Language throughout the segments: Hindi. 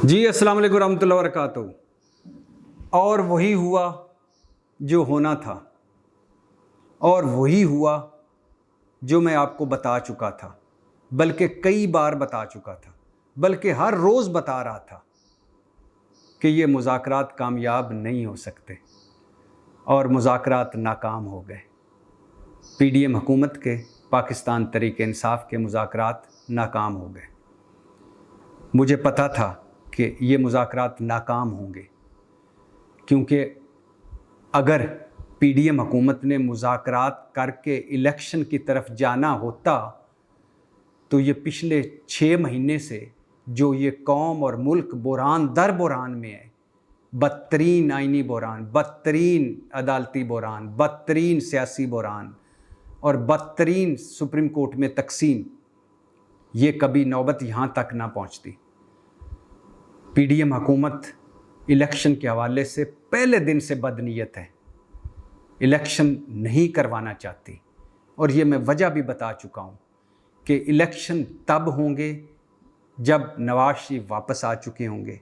जी अस्सलाम वालेकुम रहमतुल्लाहि व बरकातहू। और वही हुआ जो होना था, और वही हुआ जो मैं आपको बता चुका था, बल्कि कई बार बता चुका था, बल्कि हर रोज़ बता रहा था कि ये मुज़ाकरात कामयाब नहीं हो सकते, और मुज़ाकरात नाकाम हो गए। पीडीएम हुकूमत के, पाकिस्तान तहरीक इंसाफ के मुज़ाकरात नाकाम हो गए। मुझे पता था कि ये मुज़ाकरात नाकाम होंगे, क्योंकि अगर पीडीएम हुकूमत ने मुज़ाकरात करके इलेक्शन की तरफ जाना होता तो ये पिछले 6 महीने से जो ये कौम और मुल्क बुरहान दर बुरहान में है, बदतरीन आइनी बुरहान, बदतरीन अदालती बुरहान, बदतरीन सियासी बुरहान और बदतरीन सुप्रीम कोर्ट में तकसीम, ये कभी नौबत यहाँ तक ना पहुँचती। पीडीएम हुकूमत इलेक्शन के हवाले से पहले दिन से बदनीयत है, इलेक्शन नहीं करवाना चाहती। और ये मैं वजह भी बता चुका हूँ कि इलेक्शन तब होंगे जब नवाज शरीफ वापस आ चुके होंगे,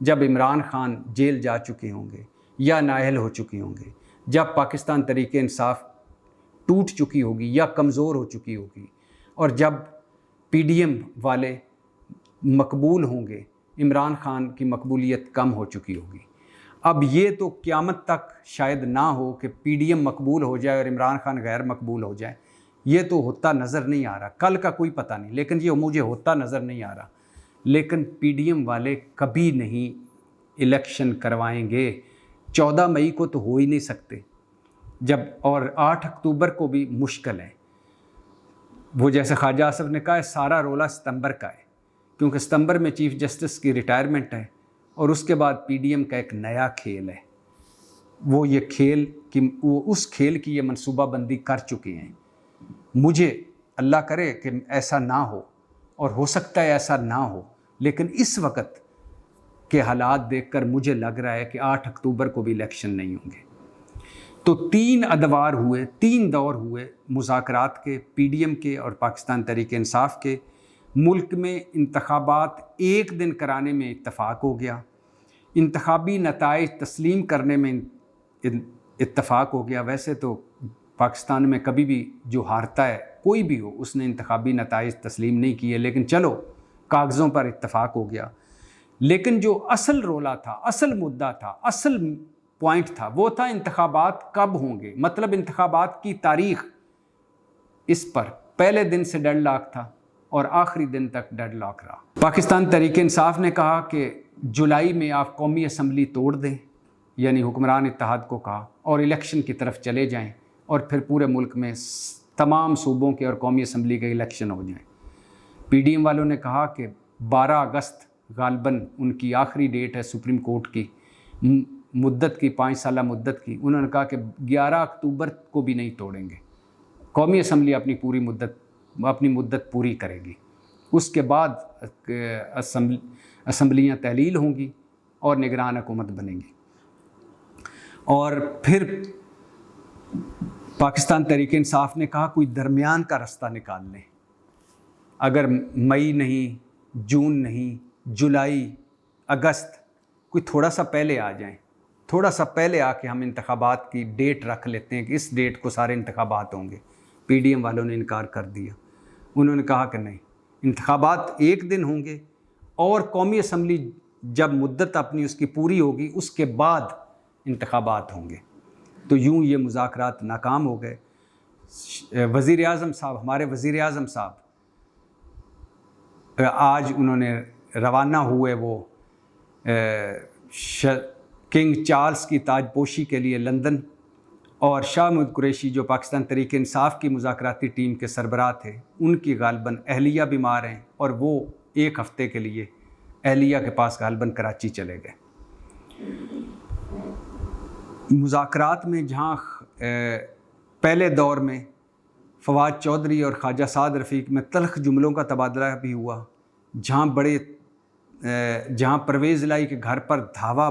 जब इमरान खान जेल जा चुके होंगे या नाअहल हो चुके होंगे, जब पाकिस्तान तहरीक इंसाफ टूट चुकी होगी या कमज़ोर हो चुकी होगी, और जब पीडीएम वाले मकबूल होंगे, इमरान खान की मकबूलियत कम हो चुकी होगी। अब ये तो क़यामत तक शायद ना हो कि पीडीएम मकबूल हो जाए और इमरान खान गैर मकबूल हो जाए, ये तो होता नज़र नहीं आ रहा, कल का कोई पता नहीं, लेकिन ये मुझे होता नज़र नहीं आ रहा। लेकिन पीडीएम वाले कभी नहीं इलेक्शन करवाएंगे। 14 मई को तो हो ही नहीं सकते, जब और 8 अक्टूबर को भी मुश्किल है। वो जैसे ख्वाजा आसफ ने कहा है, सारा रोला सितंबर का है, क्योंकि सितंबर में चीफ़ जस्टिस की रिटायरमेंट है और उसके बाद पीडीएम का एक नया खेल है। वो ये खेल कि वो उस खेल की ये मनसूबाबंदी कर चुके हैं। मुझे अल्लाह करे कि ऐसा ना हो, और हो सकता है ऐसा ना हो, लेकिन इस वक्त के हालात देखकर मुझे लग रहा है कि 8 अक्टूबर को भी इलेक्शन नहीं होंगे। तो 3 अदवार हुए, 3 दौर हुए मुज़ाकरात के, पीडीएम के और पाकिस्तान तहरीक इंसाफ के। मुल्क में इंतखाबात एक दिन कराने में इत्तफ़ाक़ हो गया, इंतखाबी नताइज तस्लीम करने में इत्तफ़ाक़ हो गया। वैसे तो पाकिस्तान में कभी भी जो हारता है, कोई भी हो, उसने इंतखाबी नताइज तस्लीम नहीं किए, लेकिन चलो कागज़ों पर इत्तफ़ाक़ हो गया। लेकिन जो असल रोला था, असल मुद्दा था, असल पॉइंट था, वो था इंतखाबात कब होंगे, मतलब इंतखाबात की तारीख़। इस पर पहले दिन से डेडलॉक था और आखिरी दिन तक डेडलॉक रहा। पाकिस्तान तहरीक इंसाफ ने कहा कि जुलाई में आप कौमी असम्बली तोड़ दें, यानी हुक्मरान इत्तेहाद को कहा, और इलेक्शन की तरफ चले जाएं, और फिर पूरे मुल्क में तमाम सूबों के और कौमी असम्बली के इलेक्शन हो जाएं। पीडीएम वालों ने कहा कि 12 अगस्त गालबन उनकी आखिरी डेट है सुप्रीम कोर्ट की मुद्दत की, 5 साल मुद्दत की। उन्होंने कहा कि 11 अक्टूबर को भी नहीं तोड़ेंगे, कौमी असम्बली अपनी मुद्दत पूरी करेगी। उसके बाद असम्बलियाँ तहलील होंगी और निगरान हुकूमत बनेंगी। और फिर पाकिस्तान तहरीक इंसाफ ने कहा कोई दरमियान का रास्ता निकाल लें, अगर मई नहीं, जून नहीं, जुलाई, अगस्त, कोई थोड़ा सा पहले आ जाएं, थोड़ा सा पहले आके हम इंतखाबात की डेट रख लेते हैं कि इस डेट को सारे इंतखाबात होंगे। पीडीएम वालों ने इनकार कर दिया। उन्होंने कहा कि नहीं, इंतखाबात एक दिन होंगे और कौमी असम्बली जब मुद्दत अपनी उसकी पूरी होगी उसके बाद इंतखाबात होंगे। तो यूँ ये मुज़ाकरात नाकाम हो गए। वज़ीर आज़म साहब, हमारे वज़ीर आज़म साहब आज उन्होंने रवाना हुए वो किंग चार्ल्स की ताजपोशी के लिए लंदन, और शाह महमूद कुरैशी जो पाकिस्तान तहरीक इंसाफ की मुज़ाकराती टीम के सरबराह थे, उनकी गालबन अहलिया बीमार हैं और वो 1 हफ़्ते के लिए अहलिया के पास गालबन कराची चले गए। मुज़ाकरात में जहाँ पहले दौर में फवाद चौधरी और ख्वाजा साद रफ़ीक में तल्ख़ जुमलों का तबादला भी हुआ, जहाँ परवेज़ इलाही के घर पर धावा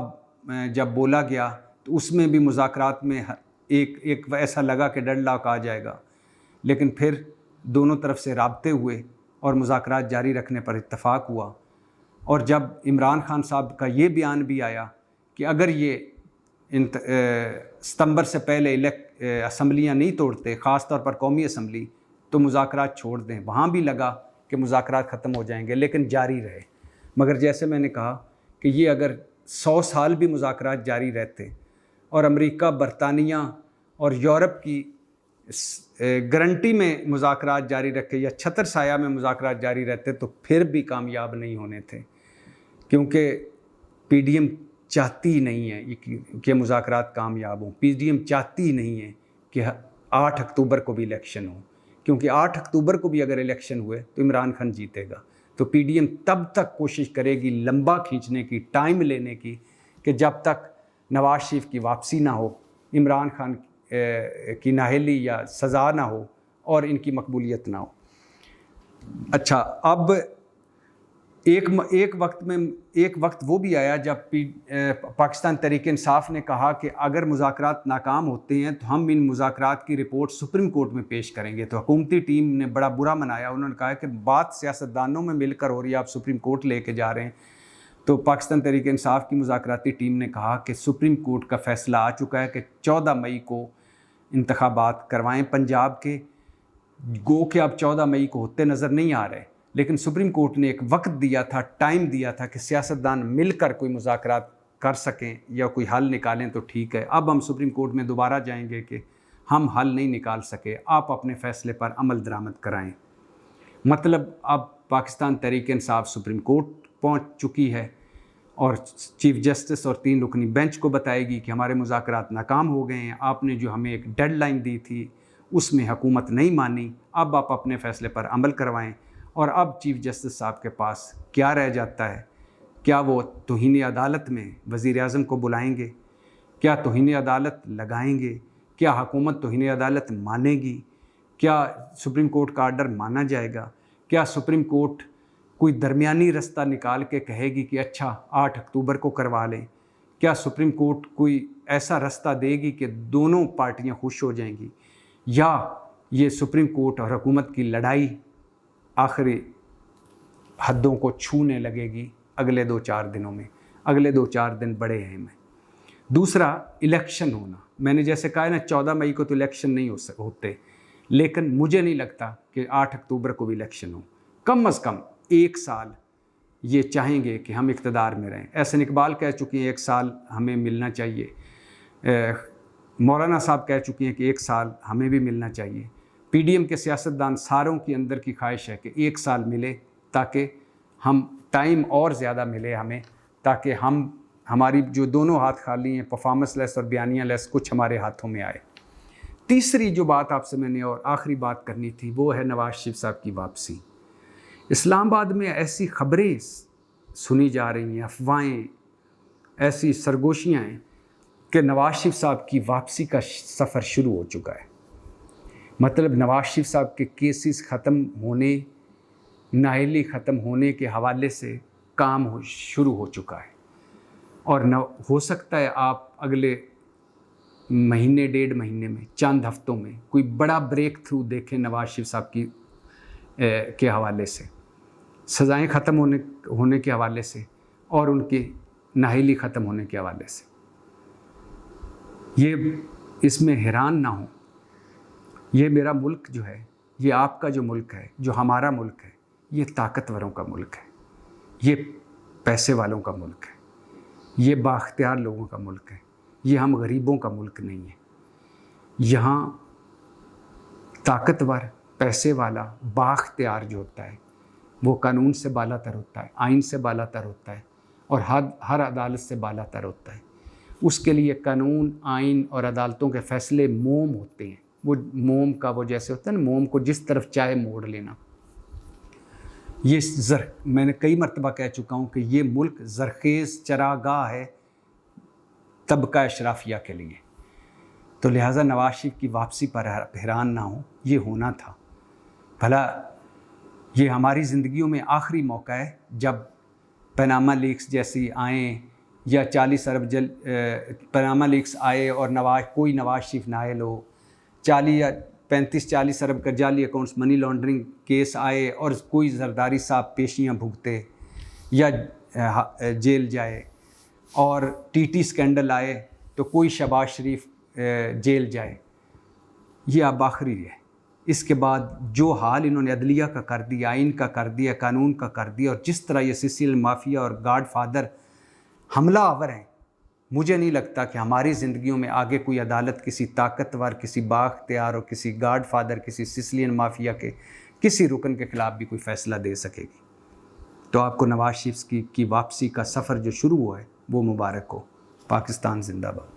जब बोला गया तो उसमें भी मुज़ाकरात में एक ऐसा लगा कि डेडलॉक आ जाएगा, लेकिन फिर दोनों तरफ से राब्ते हुए और मुज़ाकरात जारी रखने पर इत्तफ़ाक़ हुआ। और जब इमरान खान साहब का ये बयान भी आया कि अगर ये सितंबर से पहले असम्बलियाँ नहीं तोड़ते, ख़ास तौर पर कौमी असम्बली, तो मुज़ाकरात छोड़ दें, वहाँ भी लगा कि मुज़ाकरात ख़त्म हो जाएंगे, लेकिन जारी रहे। मगर जैसे मैंने कहा कि ये अगर 100 साल भी मुज़ाकरात जारी रहते और अमेरिका, बरतानिया और यूरोप की गारंटी में मुज़ाकरात जारी रखे या छतर साया में मुज़ाकरात जारी रहते, तो फिर भी कामयाब नहीं होने थे, क्योंकि PDM चाहती नहीं है कि मुज़ाकरात कामयाब हों। PDM चाहती नहीं है कि 8 अक्टूबर को भी इलेक्शन हो, क्योंकि 8 अक्टूबर को भी अगर इलेक्शन हुए तो इमरान खान जीतेगा। तो PDM तब तक कोशिश करेगी लंबा खींचने की, टाइम लेने की, कि जब तक नवाज शरीफ की वापसी ना हो, इमरान खान की नाअहली या सज़ा ना हो और इनकी मकबूलियत ना हो। अच्छा, अब एक वक्त वो भी आया जब पाकिस्तान तहरीक इंसाफ ने कहा कि अगर मुज़ाकरात नाकाम होते हैं तो हम इन मुज़ाकरात की रिपोर्ट सुप्रीम कोर्ट में पेश करेंगे। तो हुकूमती टीम ने बड़ा बुरा मनाया। उन्होंने कहा कि बात सियासतदानों में मिलकर हो रही है, आप सुप्रीम कोर्ट लेके जा रहे हैं। तो पाकिस्तान तहरीक इंसाफ की मुज़ाकराती टीम ने कहा कि सुप्रीम कोर्ट का फ़ैसला आ चुका है कि 14 मई को इंतखाबात करवाएं पंजाब के। गो के अब 14 मई को होते नज़र नहीं आ रहे, लेकिन सुप्रीम कोर्ट ने एक वक्त दिया था, टाइम दिया था कि सियासतदान मिलकर कोई मुज़ाकरात कर सकें या कोई हल निकालें तो ठीक है। अब हम सुप्रीम कोर्ट में दोबारा जाएंगे कि हम हल नहीं निकाल सके, आप अपने फ़ैसले पर अमल दरामद कराएं। मतलब अब पाकिस्तान तहरीक इंसाफ सुप्रीम कोर्ट पहुंच चुकी है और चीफ जस्टिस और 3 रुकनी बेंच को बताएगी कि हमारे मुज़ाकरात नाकाम हो गए हैं, आपने जो हमें एक डेडलाइन दी थी उसमें हुकूमत नहीं मानी, अब आप अपने फ़ैसले पर अमल करवाएं। और अब चीफ जस्टिस साहब के पास क्या रह जाता है? क्या वो तौहीन अदालत में वज़ीर आज़म को बुलाएंगे? क्या तौहीन अदालत लगाएंगे? क्या हुकूमत तौहीन अदालत मानेगी? क्या सुप्रीम कोर्ट का आर्डर माना जाएगा? क्या सुप्रीम कोर्ट कोई दरमियानी रास्ता निकाल के कहेगी कि अच्छा 8 अक्टूबर को करवा लें? क्या सुप्रीम कोर्ट कोई ऐसा रास्ता देगी कि दोनों पार्टियां खुश हो जाएंगी? या ये सुप्रीम कोर्ट और हुकूमत की लड़ाई आखिरी हदों को छूने लगेगी अगले 2-4 दिनों में? अगले 2-4 दिन बड़े अहम हैं। दूसरा, इलेक्शन होना। मैंने जैसे कहा ना, 14 मई को तो इलेक्शन नहीं होते, लेकिन मुझे नहीं लगता कि 8 अक्टूबर को भी इलेक्शन हो। कम अज़ कम 1 साल ये चाहेंगे कि हम इक़्तिदार में रहें। एहसन इकबाल कह चुकी हैं 1 साल हमें मिलना चाहिए। मौलाना साहब कह चुकी हैं कि 1 साल हमें भी मिलना चाहिए। PDM के सियासतदान सारों की अंदर की ख्वाहिश है कि 1 साल मिले, ताकि हम टाइम और ज़्यादा मिले हमें, ताकि हमारी जो दोनों हाथ खाली हैं, परफॉर्मेंस लेस और बयानिया लेस, कुछ हमारे हाथों में आए। तीसरी जो बात आपसे मैंने और आखिरी बात करनी थी वो है नवाज शरीफ साहब की वापसी। इस्लामाबाद में ऐसी खबरें सुनी जा रही हैं, अफवाहें, ऐसी सरगोशियाँ हैं कि नवाज शरीफ साहब की वापसी का सफ़र शुरू हो चुका है। मतलब नवाज शरीफ साहब के केसेस ख़त्म होने, नाअहली ख़त्म होने के हवाले से काम शुरू हो चुका है। और हो सकता है आप अगले महीने 1.5 महीने में, चंद हफ्तों में कोई बड़ा ब्रेक थ्रू देखें नवाज शरीफ साहब की के हवाले से, सज़ाएँ ख़त्म होने के हवाले से और उनकी नाअहली ख़त्म होने के हवाले से। ये इसमें हैरान ना हो। ये मेरा मुल्क जो है, ये आपका जो मुल्क है, जो हमारा मुल्क है, ये ताकतवरों का मुल्क है, ये पैसे वालों का मुल्क है, ये बाख्तियार लोगों का मुल्क है, ये हम गरीबों का मुल्क नहीं है। यहाँ ताकतवर, पैसे वाला, बाख्तियार जो होता है वो कानून से बालातर होता है, आइन से बालातर होता है और हर अदालत से बालातर होता है। उसके लिए कानून, आइन और अदालतों के फ़ैसले मोम होते हैं। वो मोम का वो जैसे होता है ना, मोम को जिस तरफ चाहे मोड़ लेना। ये मैंने कई मरतबा कह चुका हूँ कि ये मुल्क ज़रखेज़ चरागाह है तबका अशराफिया के लिए। तो लिहाजा नवाज शरीफ की वापसी पर हैरान ना हो, ये होना था। भला ये हमारी ज़िंदगियों में आखिरी मौका है जब पनामा लीक्स जैसी आएँ या 40 अरब पनामा लीक्स आए और कोई नवाज शरीफ नाअहल हो, 35-40 अरब का जाली अकाउंट्स, मनी लॉन्ड्रिंग केस आए और कोई जरदारी साहब पेशियाँ भुगते, या जेल जाए, और टीटी स्कैंडल आए तो कोई शहबाज शरीफ जेल जाए, ये अब आखिरी है। इसके बाद जो हाल इन्होंने अदलिया का कर दिया, आइन का कर दिया, कानून का कर दिया, और जिस तरह ये सिसिलियन माफिया और गॉड फादर हमला आवर हैं, मुझे नहीं लगता कि हमारी ज़िंदगियों में आगे कोई अदालत किसी ताकतवर, किसी बाख्तियार और किसी गॉड फादर, किसी सिसिलियन माफिया के किसी रुकन के ख़िलाफ़ भी कोई फ़ैसला दे सकेगी। तो आपको नवाज शरीफ की वापसी का सफ़र जो शुरू हुआ है वो मुबारक हो। पाकिस्तान जिंदाबाद।